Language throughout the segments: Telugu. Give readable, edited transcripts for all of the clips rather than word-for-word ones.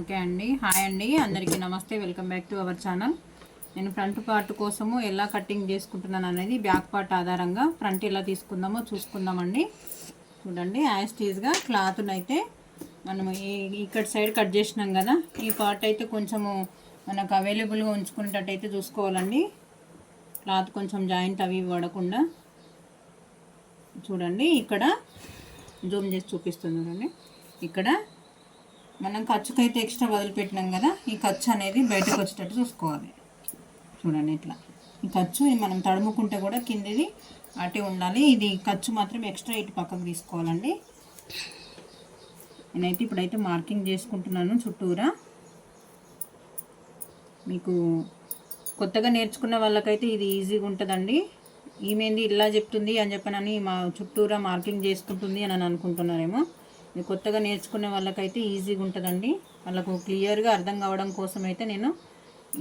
ఓకే అండి, హాయ్ అండి, అందరికీ నమస్తే. Welcome back to our channel. నేను ఫ్రంట్ పార్ట్ కోసము ఎలా కటింగ్ చేసుకుంటున్నాను అనేది బ్యాక్ పార్ట్ ఆధారంగా ఫ్రంట్ ఎలా తీసుకుందామో చూసుకుందామండి. చూడండి, యాజ్ టీజ్గా క్లాత్ను అయితే మనము ఇక్కడ సైడ్ కట్ చేసినాం కదా, ఈ పార్ట్ అయితే కొంచెము మనకు అవైలబుల్గా ఉంచుకునేటట్టయితే చూసుకోవాలండి. క్లాత్ కొంచెం జాయింట్ అవి పడకుండా. చూడండి, ఇక్కడ జూమ్ చేసి చూపిస్తున్నానండి. ఇక్కడ మనం ఖర్చుకైతే ఎక్స్ట్రా వదిలిపెట్టినాం కదా, ఈ ఖర్చు అనేది బయటకు వచ్చేటట్టు చూసుకోవాలి. చూడండి, ఇట్లా ఈ ఖర్చు మనం తడుముకుంటే కూడా కిందిది అటే ఉండాలి. ఇది ఖర్చు మాత్రం ఎక్స్ట్రా ఇటు పక్కకు తీసుకోవాలండి. నేనైతే ఇప్పుడైతే మార్కింగ్ చేసుకుంటున్నాను చుట్టూరా. మీకు కొత్తగా నేర్చుకున్న వాళ్ళకైతే ఇది ఈజీగా ఉంటుందండి. ఈమెంది ఇలా చెప్తుంది అని చెప్పనని మా చుట్టూరా మార్కింగ్ చేసుకుంటుంది అని అనుకుంటున్నారేమో. ఇది కొత్తగా నేర్చుకునే వాళ్ళకైతే ఈజీగా ఉంటుందండి. వాళ్ళకు క్లియర్గా అర్థం కావడం కోసం అయితే నేను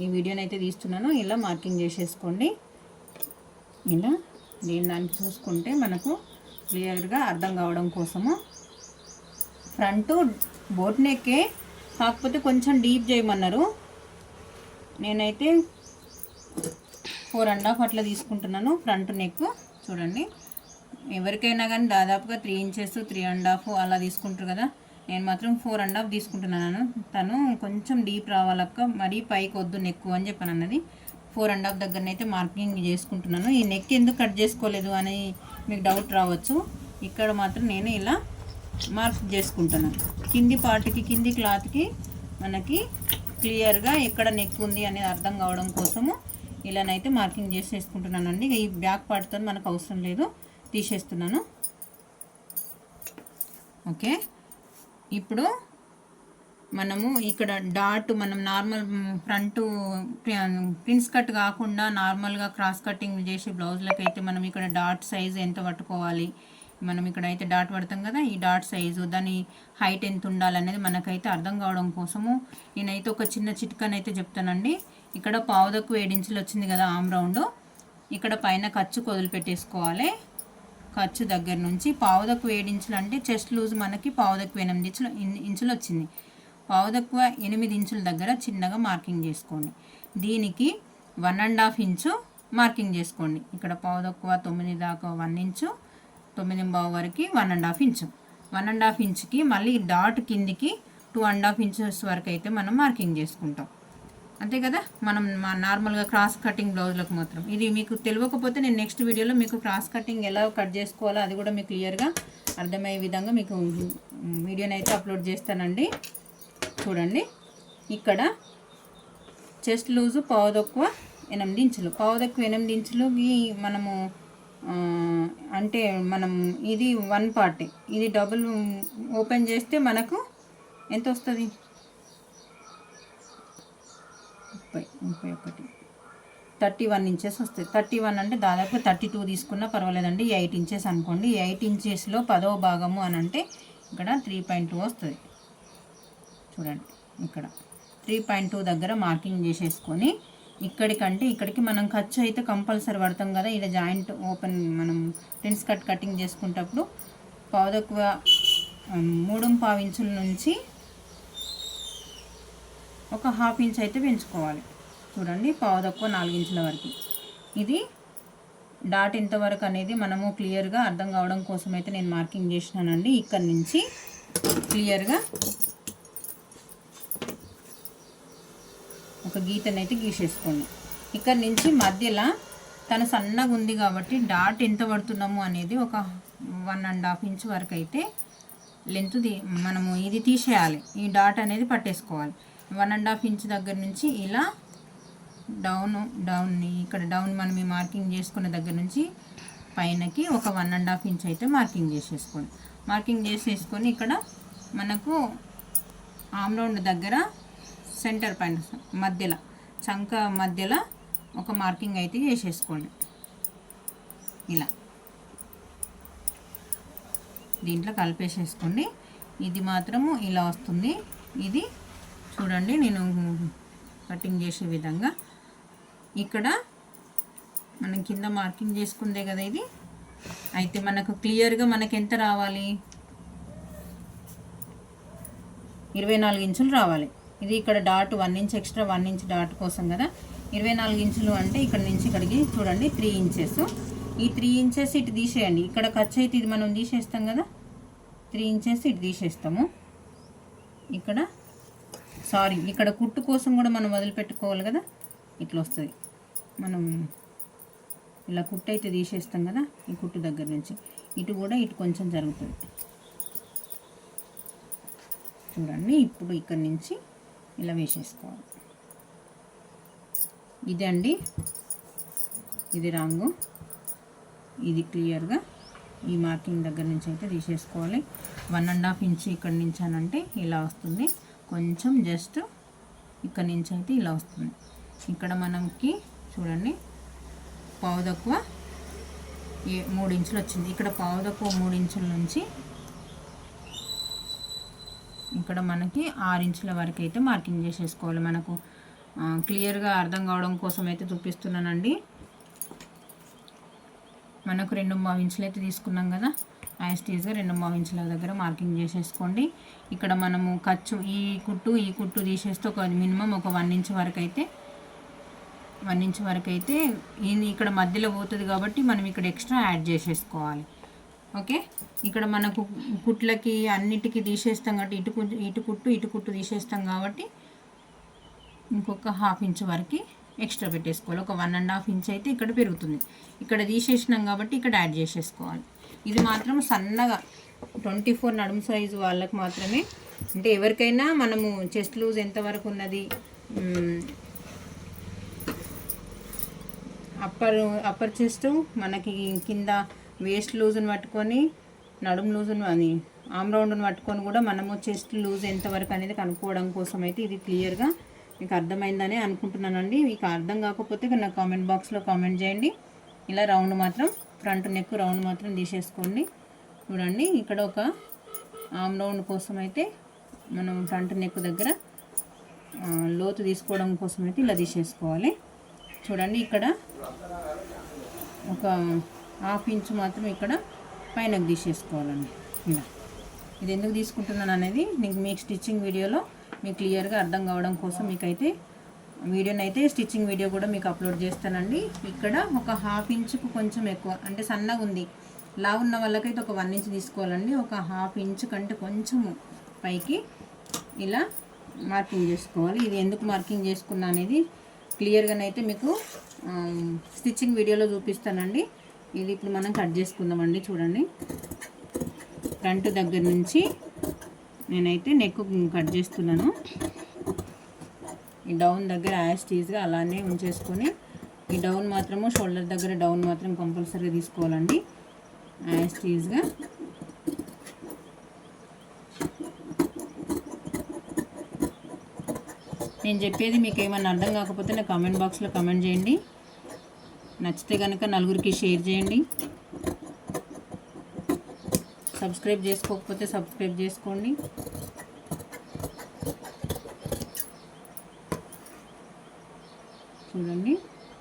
ఈ వీడియోని అయితే తీస్తున్నాను. ఇలా మార్కింగ్ చేసేసుకోండి. ఇలా దాన్ని చూసుకుంటే మనకు క్లియర్గా అర్థం కావడం కోసము. ఫ్రంట్ బోట్ నెక్కే, కాకపోతే కొంచెం డీప్ చేయమన్నారు. నేనైతే 4.5 అట్లా తీసుకుంటున్నాను ఫ్రంట్ నెక్. చూడండి, ఎవరికైనా కానీ దాదాపుగా 3 ఇంచెస్ 3.5 అలా తీసుకుంటారు కదా, నేను మాత్రం 4.5 తీసుకుంటున్నాను. తను కొంచెం డీప్ రావాలక్క, మరీ పైకి వద్దు నెక్ అని చెప్పాను అన్నది. 4.5 దగ్గరనైతే మార్కింగ్ చేసుకుంటున్నాను. ఈ నెక్ ఎందుకు కట్ చేసుకోలేదు అని మీకు డౌట్ రావచ్చు. ఇక్కడ మాత్రం నేను ఇలా మార్క్ చేసుకుంటున్నాను. కింది పార్ట్కి, కింది క్లాత్కి మనకి క్లియర్గా ఎక్కడ నెక్ ఉంది అనేది అర్థం కావడం కోసము ఇలానైతే మార్కింగ్ చేసేసుకుంటున్నానండి. ఈ బ్యాక్ పార్ట్తో మనకు అవసరం లేదు, తీసేస్తున్నాను. ఓకే, ఇప్పుడు మనము ఇక్కడ డాట్, మనం నార్మల్ ఫ్రంట్ ప్రిన్స్ కట్ కాకుండా నార్మల్గా క్రాస్ కటింగ్ చేసే బ్లౌజ్లకు అయితే మనం ఇక్కడ డాట్ సైజు ఎంత పట్టుకోవాలి, మనం ఇక్కడ అయితే డాట్ పడతాం కదా, ఈ డాట్ సైజు దాని హైట్ ఎంత ఉండాలనేది మనకైతే అర్థం కావడం కోసము నేనైతే ఒక చిన్న చిట్కానైతే చెప్తానండి. ఇక్కడ 7.5 ఇంచులు వచ్చింది కదా ఆమ్ రౌండ్, ఇక్కడ పైన ఖర్చు వదిలిపెట్టేసుకోవాలి. ఖర్చు దగ్గర నుంచి 7.5 ఇంచులు అంటే చెస్ట్ లూజ్ మనకి 7.8 ఇంచులు వచ్చింది. 7.8 ఇంచుల దగ్గర చిన్నగా మార్కింగ్ చేసుకోండి. దీనికి 1.5 ఇంచు మార్కింగ్ చేసుకోండి. ఇక్కడ 7.9 దాకా 1 ఇంచు, 9.5 వరకు 1.5 ఇంచు. 1.5 ఇంచుకి మళ్ళీ డాట్ కిందికి 2.5 ఇంచెస్ వరకు అయితే మనం మార్కింగ్ చేసుకుంటాం. అంతే కదా, మనం నార్మల్గా క్రాస్ కటింగ్ బ్లౌజ్లకు మాత్రం. ఇది మీకు తెలియకపోతే నేను నెక్స్ట్ వీడియోలో మీకు క్రాస్ కటింగ్ ఎలా కట్ చేసుకోవాలో అది కూడా మీకు క్లియర్గా అర్థమయ్యే విధంగా మీకు వీడియోని అయితే అప్లోడ్ చేస్తానండి. చూడండి, ఇక్కడ చెస్ట్ లూజు 7.8 ఇంచులు. 7.8 ఇంచులకి మనము అంటే మనం ఇది 1 పార్ట్, ఇది డబుల్ ఓపెన్ చేస్తే మనకు ఎంత వస్తుంది? 31 ఇంచెస్ వస్తుంది. 31 అంటే దాదాపు 32 తీసుకున్నా పర్వాలేదండి. 8 ఇంచెస్ అనుకోండి. 8 ఇంచెస్లో 10వ భాగము అని అంటే ఇక్కడ 3.2 వస్తుంది. చూడండి, ఇక్కడ 3.2 దగ్గర మార్కింగ్ చేసేసుకొని ఇక్కడికంటే ఇక్కడికి మనం ఖర్చు అయితే కంపల్సరీ పడతాం కదా. ఇలా జాయింట్ ఓపెన్ మనం ప్రిన్స్ కటింగ్ చేసుకునేటప్పుడు 3.5 ఇంచుల నుంచి ఒక 1/2 ఇంచ్ అయితే పెంచుకోవాలి. చూడండి, 4 ఇంచుల వరకు. ఇది డాట్ ఎంతవరకు అనేది మనము క్లియర్గా అర్థం కావడం కోసం అయితే నేను మార్కింగ్ చేసినానండి. ఇక్కడ నుంచి క్లియర్గా ఒక గీతనైతే గీసేసుకోండి. ఇక్కడ నుంచి మధ్యలో తను సన్నగా ఉంది కాబట్టి డాట్ ఎంత పడుతున్నాము అనేది ఒక 1.5 ఇంచ్ వరకు అయితే లెంత్ మనము ఇది తీసేయాలి. ఈ డాట్ అనేది పట్టేసుకోవాలి. 1.5 ఇంచ్ దగ్గర నుంచి ఇలా డౌన్ ఇక్కడ డౌన్ మనం ఈ మార్కింగ్ చేసుకున్న దగ్గర నుంచి పైనకి ఒక 1.5 ఇంచ్ అయితే మార్కింగ్ చేసేసుకోండి. మార్కింగ్ చేసేసుకొని ఇక్కడ మనకు ఆమ్ రౌండ్ దగ్గర సెంటర్ పైన మధ్యలో చంక మధ్యలో ఒక మార్కింగ్ అయితే చేసేసుకోండి. ఇలా దీంట్లో కలిపేసేసుకోండి. ఇది మాత్రము ఇలా వస్తుంది. ఇది చూడండి, నేను కటింగ్ చేసే విధంగా ఇక్కడ మనం కింద మార్కింగ్ చేసుకుందే కదా ఇది. అయితే మనకు క్లియర్గా మనకు ఎంత రావాలి? 24 ఇంచులు రావాలి. ఇది ఇక్కడ dot 1 inch extra 1 inch dot కోసం కదా. 24 ఇంచులు అంటే ఇక్కడ నుంచి ఇక్కడికి చూడండి 3 ఇంచెస్. ఈ 3 ఇంచెస్ ఇటు తీసేయండి. ఇక్కడ ఖర్చు అయితే ఇది మనం తీసేస్తాం కదా, 3 ఇంచెస్ ఇటు తీసేస్తాము. ఇక్కడ కుట్టు కోసం కూడా మనం వదిలిపెట్టుకోవాలి కదా, ఇట్లా వస్తుంది. మనం ఇలా కుట్టు అయితే తీసేస్తాం కదా, ఈ కుట్టు దగ్గర నుంచి ఇటు కూడా ఇటు కొంచెం జరుగుతుంది చూడండి. ఇప్పుడు ఇక్కడ నుంచి ఇలా వేసేసుకోవాలి. ఇదే అండి, ఇది రాంగు, ఇది క్లియర్గా ఈ మార్కింగ్ దగ్గర నుంచి అయితే తీసేసుకోవాలి. 1.5 ఇంచ్ ఇక్కడ నుంచి అనంటే ఇలా వస్తుంది. కొంచెం జస్ట్ ఇక్కడ నుంచి అయితే ఇలా వస్తుంది. ఇక్కడ మనకి చూడండి పావు తక్కువ 3 ఇంచులు వచ్చింది. ఇక్కడ పావు తక్కువ 3 ఇంచుల నుంచి ఇక్కడ మనకి 6 ఇంచుల వరకు అయితే మార్కింగ్ చేసేసుకోవాలి. మనకు క్లియర్గా అర్థం కావడం కోసం అయితే చూపిస్తున్నానండి. మనకు 2.5 ఇంచులు అయితే తీసుకున్నాం కదా, యాస్టీజ్గా 2.5 ఇంచుల దగ్గర మార్కింగ్ చేసేసుకోండి. ఇక్కడ మనము ఖర్చు ఈ కుట్టు తీసేస్తే ఒక మినిమం ఒక 1 ఇంచ్ వరకు అయితే ఇక్కడ మధ్యలో పోతుంది కాబట్టి మనం ఇక్కడ ఎక్స్ట్రా యాడ్ చేసేసుకోవాలి. ఓకే, ఇక్కడ మనకు కుట్లకి అన్నిటికీ తీసేస్తాం కాబట్టి ఇటు కుట్టు తీసేస్తాం కాబట్టి ఇంకొక 1/2 ఇంచ్ వరకు ఎక్స్ట్రా పెట్టేసుకోవాలి. ఒక 1.5 ఇంచ్ అయితే ఇక్కడ పెరుగుతుంది. ఇక్కడ తీసేసినాం కాబట్టి ఇక్కడ యాడ్ చేసేసుకోవాలి. ఇది మాత్రం సన్నగా 24 నడుము సైజు వాళ్ళకి మాత్రమే. అంటే ఎవరికైనా మనము చెస్ట్ లూజ్ ఎంతవరకు ఉన్నది, అప్పర్ చెస్ట్ మనకి కింద వేస్ట్ లూజ్ని పట్టుకొని నడుము లూజును అని ఆమ్ రౌండ్ని పట్టుకొని కూడా మనము చెస్ట్ లూజ్ ఎంతవరకు అనేది కనుక్కోవడం కోసం అయితే ఇది క్లియర్గా మీకు అర్థమైందని అనుకుంటున్నానండి. మీకు అర్థం కాకపోతే నా కామెంట్ బాక్స్లో కామెంట్ చేయండి. ఇలా రౌండ్ మాత్రం ఫ్రంట్ నెక్ రౌండ్ మాత్రం తీసేసుకోండి. చూడండి ఇక్కడ ఒక ఆమ్ రౌండ్ కోసం అయితే మనం ఫ్రంట్ నెక్ దగ్గర లోతు తీసుకోవడం కోసం అయితే ఇలా తీసేసుకోవాలి. చూడండి ఇక్కడ ఒక 1/2 ఇంచ్ మాత్రం ఇక్కడ పైనకు తీసేసుకోవాలండి. ఇలా ఇది ఎందుకు తీసుకుంటున్నాను అనేది మీకు స్టిచ్చింగ్ వీడియోలో మీకు క్లియర్గా అర్థం కావడం కోసం మీకైతే వీడియోనైతే స్టిచ్చింగ్ వీడియో కూడా మీకు అప్లోడ్ చేస్తానండి. ఇక్కడ ఒక 1/2 ఇంచుకు కొంచెం ఎక్కువ అంటే సన్నగా ఉంది లా ఉన్న వాళ్ళకైతే ఒక 1 ఇంచ్ తీసుకోవాలండి. ఒక 1/2 ఇంచ్ కంటే కొంచెము పైకి ఇలా మార్కింగ్ చేసుకోవాలి. ఇది ఎందుకు మార్కింగ్ చేసుకున్నా అనేది క్లియర్గానైతే మీకు స్టిచ్చింగ్ వీడియోలో చూపిస్తానండి. ఇది ఇప్పుడు మనం కట్ చేసుకుందామండి. చూడండి ఫ్రంట్ దగ్గర నుంచి నేనైతే నెక్ కట్ చేస్తున్నాను. ఈ డౌన్ దగ్గర యాస్టీజ్గా అలానే ఉంచేసుకొని ఈ డౌన్ మాత్రము షోల్డర్ దగ్గర డౌన్ మాత్రం కంపల్సరీగా తీసుకోవాలండి. యాస్టీజ్గా నేను చెప్పేది మీకు ఏమైనా అర్థం కాకపోతే నా కామెంట్ బాక్స్లో కామెంట్ చేయండి. నచ్చితే కనుక నలుగురికి షేర్ చేయండి. సబ్స్క్రైబ్ చేసుకోకపోతే సబ్స్క్రైబ్ చేసుకోండి. చూడండి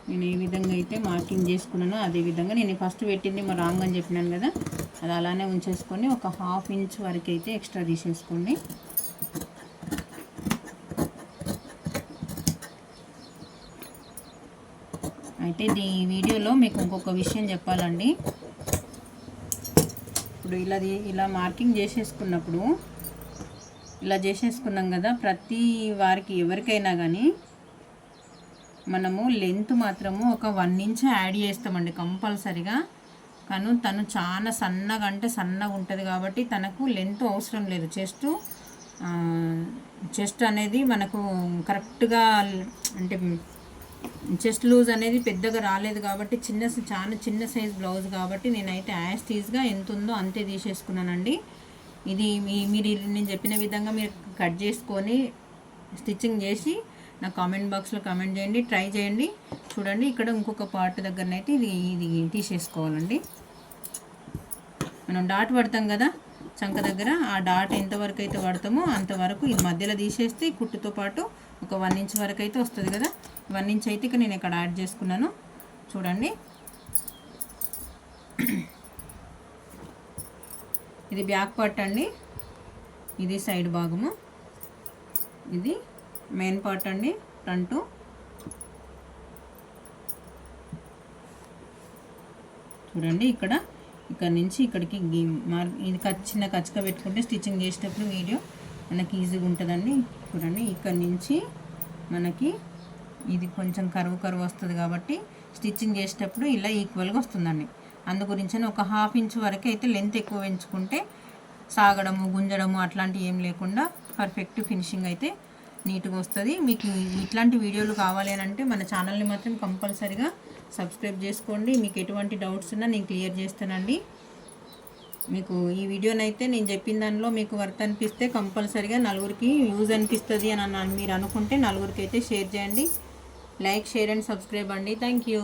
నేను ఏ విధంగా అయితే మార్కింగ్ చేసుకున్నానో అదే విధంగా నేను ఫస్ట్ పెట్టింది మరి రాంగ్ అని చెప్పినాను కదా, అది అలానే ఉంచేసుకొని ఒక 1/2 ఇంచ్ వరకు అయితే ఎక్స్ట్రా తీసేసుకోండి. అయితే ఈ వీడియోలో మీకు ఇంకొక విషయం చెప్పాలండి. ఇప్పుడు ఇలా మార్కింగ్ చేసేసుకున్నప్పుడు ఇలా చేసేసుకున్నాం కదా, ప్రతి వారికి ఎవరికైనా కానీ మనము లెంత్ మాత్రము ఒక 1 ఇంచ్ యాడ్ చేస్తామండి కంపల్సరిగా. కానీ తను చాలా సన్నగా అంటే సన్నగా ఉంటుంది కాబట్టి తనకు లెంత్ అవసరం లేదు. చెస్ట్ అనేది మనకు కరెక్ట్గా అంటే చెస్ట్ లూజ్ అనేది పెద్దగా రాలేదు కాబట్టి చాలా చిన్న సైజ్ బ్లౌజ్ కాబట్టి నేనైతే యాస్టీజ్గా ఎంత ఉందో అంతే తీసేసుకున్నానండి. ఇది మీరు నేను చెప్పిన విధంగా మీరు కట్ చేసుకొని స్టిచ్చింగ్ చేసి నా కామెంట్ బాక్స్లో కామెంట్ చేయండి, ట్రై చేయండి. చూడండి ఇక్కడ ఇంకొక పార్ట్ దగ్గరనైతే ఇది తీసేసుకోవాలండి. మనం డాట్ పడతాం కదా చంక దగ్గర, ఆ డాట్ ఎంతవరకు అయితే పడతామో అంతవరకు ఇది మధ్యలో తీసేస్తే కుట్టుతో పాటు ఒక 1 ఇంచ్ వరకు అయితే వస్తుంది కదా. 1 ఇంచ్ అయితే ఇక నేను ఇక్కడ యాడ్ చేసుకున్నాను. చూడండి ఇది బ్యాక్ పార్ట్ అండి, ఇది సైడ్ భాగము, ఇది మెయిన్ పార్ట్ అండి ఫ్రంట్. చూడండి ఇక్కడ నుంచి ఇక్కడికి ఇది చిన్న కచ్చక పెట్టుకుంటే స్టిచ్చింగ్ చేసేటప్పుడు వీడియో మనకి ఈజీగా ఉంటుందండి. చూడండి ఇక్కడ నుంచి మనకి ఇది కొంచెం కరువు వస్తుంది కాబట్టి స్టిచ్చింగ్ చేసేటప్పుడు ఇలా ఈక్వల్గా వస్తుందండి. అందు గురించి ఒక 1/2 ఇంచ్ వరకు అయితే లెంత్ ఎక్కువ పెంచుకుంటే సాగడము గుంజడము అట్లాంటివి ఏం లేకుండా పర్ఫెక్ట్ ఫినిషింగ్ అయితే నీట్గా వస్తుంది. మీకు ఇట్లాంటి వీడియోలు కావాలి అని అంటే మన ఛానల్ని మాత్రం కంపల్సరీగా సబ్స్క్రైబ్ చేసుకోండి. మీకు ఎటువంటి డౌట్స్ ఉన్నా నేను క్లియర్ చేస్తానండి. మీకు ఈ వీడియోనైతే నేను చెప్పిన దానిలో మీకు వర్త్ అనిపిస్తే కంపల్సరీగా నలుగురికి యూజ్ అనిపిస్తుంది అని మీరు అనుకుంటే నలుగురికి అయితే షేర్ చేయండి. లైక్, షేర్ అండ్ సబ్స్క్రైబ్ అండి. Thank you.